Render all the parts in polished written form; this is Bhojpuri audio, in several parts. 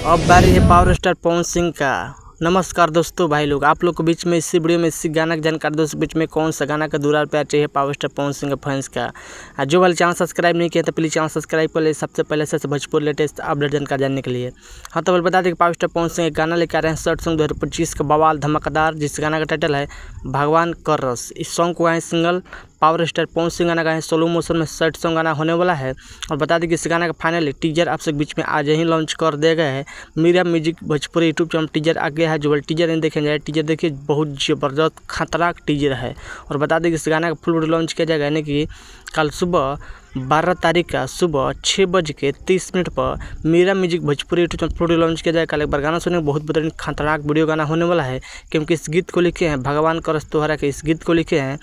अब बारी है पावर स्टार पवन सिंह का। नमस्कार दोस्तों, भाई लोग, आप लोग के बीच में इसी वीडियो में इसी गाना की जानकारी दोस्तों बीच में कौन सा गाना का दूरा प्यार चाहिए पावर स्टार पवन सिंह के फैंस का। जो वाले चैनल सब्सक्राइब नहीं किया तो प्लीज़ चैनल सब्सक्राइब कर ले, सबसे पहले से भोजपुर लेटेस्ट अपडेट जानकारी जानने के लिए। हाँ, तो बता दें कि पावर स्टार पवन सिंह एक गाना लेकर आ रहे हैं शॉर्ट सॉन्ग 2025 का बवाल धमाकेदार, जिस गाना का टाइटल है भगवान कर रस। इस सॉन्ग को आए single power star Pawan Singh गाना गाए सोलो मोशन में शॉर्ट सॉन्ग गाना होने वाला है। और बता दें कि इस गाना का फाइनली टीजर आप सब बीच में आज ही लॉन्च कर दिया गया है। Meera music Bhojpuri YouTube channel teaser आ गया है। जो टीजर नहीं देखे जाए, टीजर देखिए, बहुत ज़बरदस्त खतरनाक टीजर है। और बता दें कि इस गाना का फुल वीडियो लॉन्च किया जाएगा, यानी कि कल सुबह 12 तारीख का सुबह 6:30 पर Meera music Bhojpuri YouTube channel full launch किया जाएगा। कल एक बार गाना सुने, बहुत बेहतरीन खतरनाक वीडियो गाना होने वाला है, क्योंकि इस गीत को लिखे हैं भगवान करस तोहरा के। इस गीत को लिखे हैं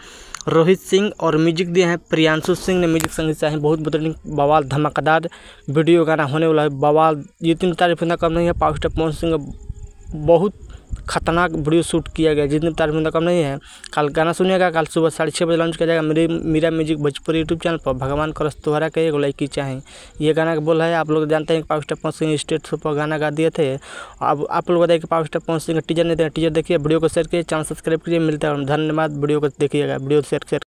रोहित सिंह और म्यूजिक दिए हैं प्रियांशु सिंह ने म्यूजिक संगीत से। बहुत बेहतरीन बवाल धमाकेदार वीडियो गाना होने वाला है। बवाल जितनी तारीफ इतना कम नहीं है। पावर स्टार पवन सिंह बहुत खतरनाक वीडियो शूट किया गया, जितनी तारीफ इतना कम नहीं है। कल गाना सुनिएगा, कल सुबह 6:30 बजे लॉन्च किया जाएगा Meera music Bhojpuri YouTube channel पर। भगवान करस तोहरा के एगो लड़की चाहे, ये गाना का बोल है। आप लोग जानते हैं कि power star Pawan Singh estate शो पर गाना गा दिए थे। अब आप लोग बताइए कि पावर स्टार पवन सिंह का टीजर नहीं दें, टीजर देखिए, वीडियो को शेयर कीजिए, चैनल सब्सक्राइब कीजिए। मिलता है, धन्यवाद। वीडियो को देखिएगा, वीडियो शेयर